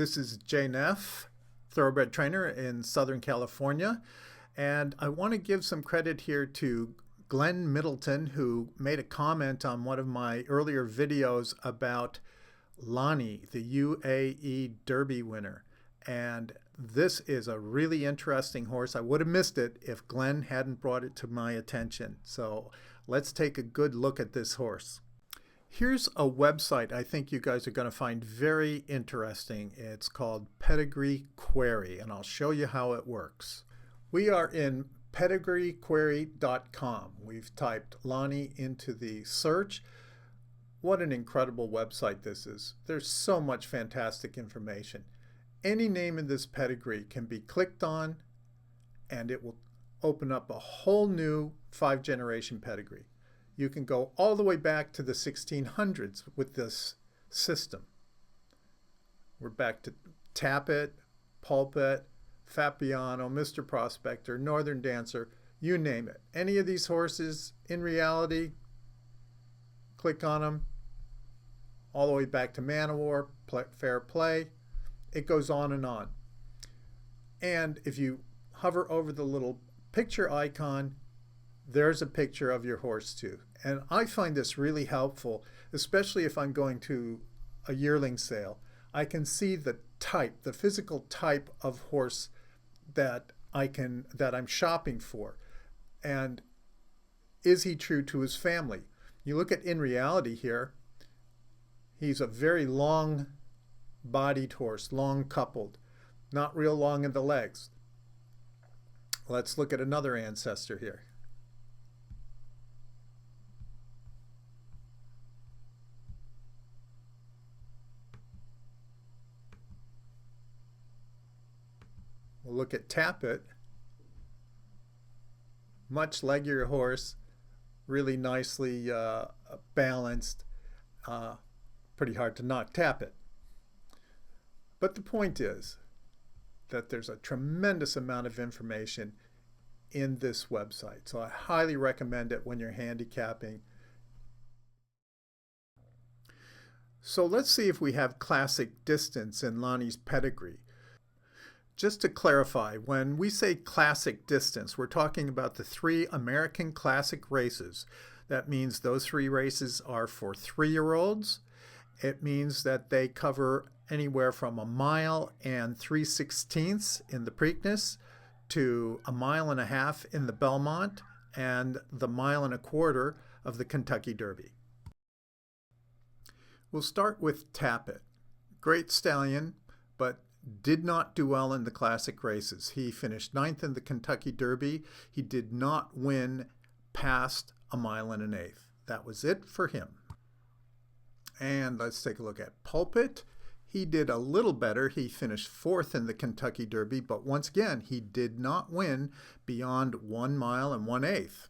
This is Jane F., thoroughbred trainer in Southern California, and I want to give some credit here to Glenn Middleton, who made a comment on one of my earlier videos about Lani, the UAE Derby winner. And this is a really interesting horse. I would have missed it if Glenn hadn't brought it to my attention. So let's take a good look at this horse. Here's a website I think you guys are going to find very interesting. It's called Pedigree Query, and I'll show you how it works. We are in pedigreequery.com. We've typed Lani into the search. What an incredible website this is. There's so much fantastic information. Any name in this pedigree can be clicked on, and it will open up a whole new 5-generation pedigree. You can go all the way back to the 1600s with this system. We're back to Tappet, Pulpit, Fabiano, Mr. Prospector, Northern Dancer, you name it. Any of these horses, in reality, click on them, all the way back to Man o' War, Fair Play. It goes on and on. And if you hover over the little picture icon, there's a picture of your horse too. And I find this really helpful, especially if I'm going to a yearling sale. I can see the type, the physical type of horse that I'm shopping for. And is he true to his family? You look at In Reality here, he's a very long bodied horse, long coupled, not real long in the legs. Let's look at another ancestor here. We'll look at Tappet. Much leggier horse, really nicely balanced. Pretty hard to knock Tappet. But the point is that there's a tremendous amount of information in this website. So I highly recommend it when you're handicapping. So let's see if we have classic distance in Lani's pedigree. Just to clarify, when we say classic distance, we're talking about the 3 American classic races. That means those 3 races are for 3-year-olds. It means that they cover anywhere from 1 mile and 3/16 in the Preakness to 1.5 miles in the Belmont and the 1.25 miles of the Kentucky Derby. We'll start with Tappet. Great stallion, but did not do well in the classic races. He finished 9th in the Kentucky Derby. He did not win past 1.125 miles. That was it for him. And let's take a look at Pulpit. He did a little better. He finished 4th in the Kentucky Derby, but once again, he did not win beyond 1 mile and 1/8.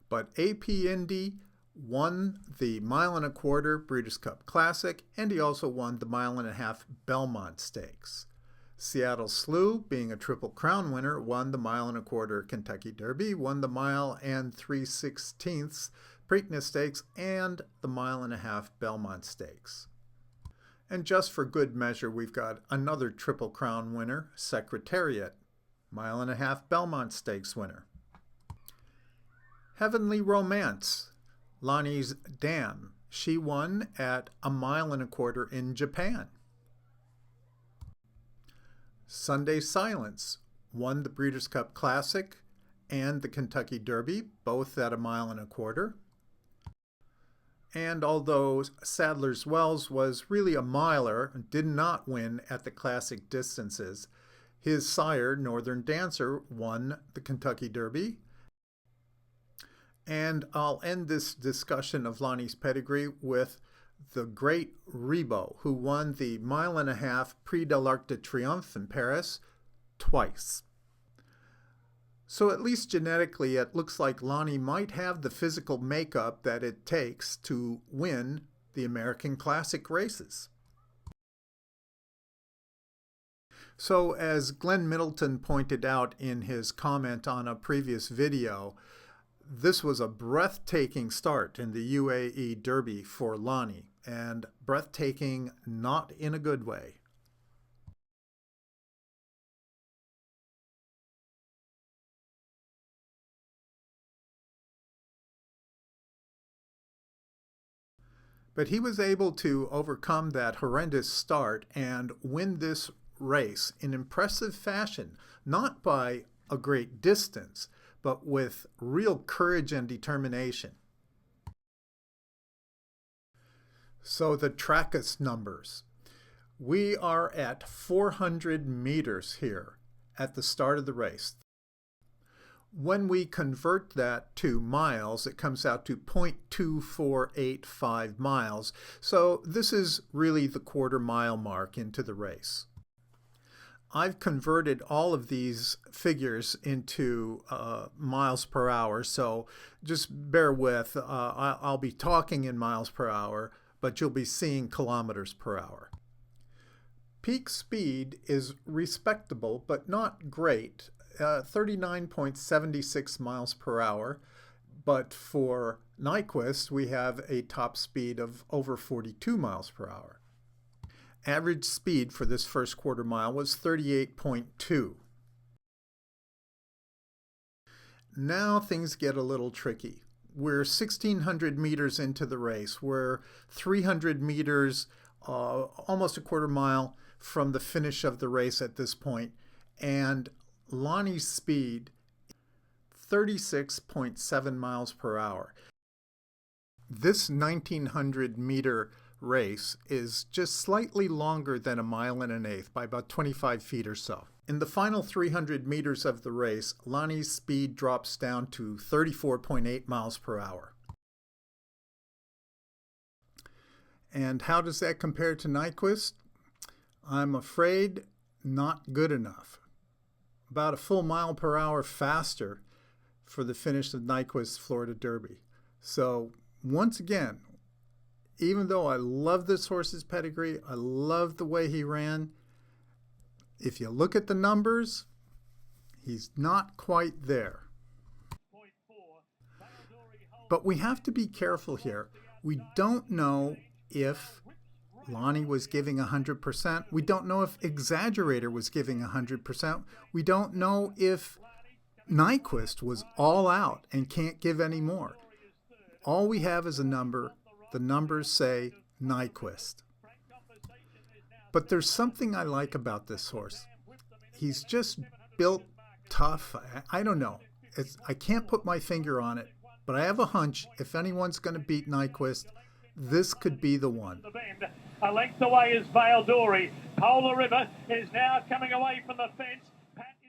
But AP Indy won the 1.25 mile Breeders' Cup Classic, and he also won the 1.5 mile Belmont Stakes. Seattle Slew, being a Triple Crown winner, won the 1.25 mile Kentucky Derby, won the 1 mile and 3/16 Preakness Stakes, and the 1.5 mile Belmont Stakes. And just for good measure, we've got another Triple Crown winner, Secretariat, 1.5 mile Belmont Stakes winner. Heavenly Romance, Lani's dam. She won at 1.25 miles in Japan. Sunday Silence won the Breeders' Cup Classic and the Kentucky Derby, both at 1.25 miles. And although Sadler's Wells was really a miler and did not win at the classic distances, his sire, Northern Dancer, won the Kentucky Derby. And I'll end this discussion of Lani's pedigree with the great Rebo, who won the 1.5 mile Prix de l'Arc de Triomphe in Paris twice. So at least genetically, it looks like Lani might have the physical makeup that it takes to win the American classic races. So as Glenn Middleton pointed out in his comment on a previous video, this was a breathtaking start in the UAE Derby for Lani, and breathtaking, not in a good way. But he was able to overcome that horrendous start and win this race in impressive fashion, not by a great distance, but with real courage and determination. So the Nyquist numbers. We are at 400 meters here at the start of the race. When we convert that to miles, it comes out to 0.2485 miles. So this is really the quarter-mile mark into the race. I've converted all of these figures into miles per hour, so just bear with. I'll be talking in miles per hour, but you'll be seeing kilometers per hour. Peak speed is respectable, but not great. 39.76 miles per hour, but for Nyquist we have a top speed of over 42 miles per hour. Average speed for this first quarter mile was 38.2. Now things get a little tricky. We're 1,600 meters into the race. We're 300 meters, almost a quarter mile from the finish of the race at this point, and Lani's speed, 36.7 miles per hour. This 1,900 meter race is just slightly longer than a mile and an eighth by about 25 feet or so. In the final 300 meters of the race, Lani's speed drops down to 34.8 miles per hour. And how does that compare to Nyquist? I'm afraid not good enough. About a full mile per hour faster for the finish of Nyquist's Florida Derby. So once again, even though I love this horse's pedigree, I love the way he ran, if you look at the numbers, he's not quite there. But we have to be careful here. We don't know if Lani was giving 100%. We don't know if Exaggerator was giving 100%. We don't know if Nyquist was all out and can't give any more. All we have is a number. The numbers say Nyquist. But there's something I like about this horse. He's just built tough. I don't know. I can't put my finger on it, but I have a hunch if anyone's going to beat Nyquist, this could be the one. A length away is Vale Dory. Polar River is now coming away from the fence.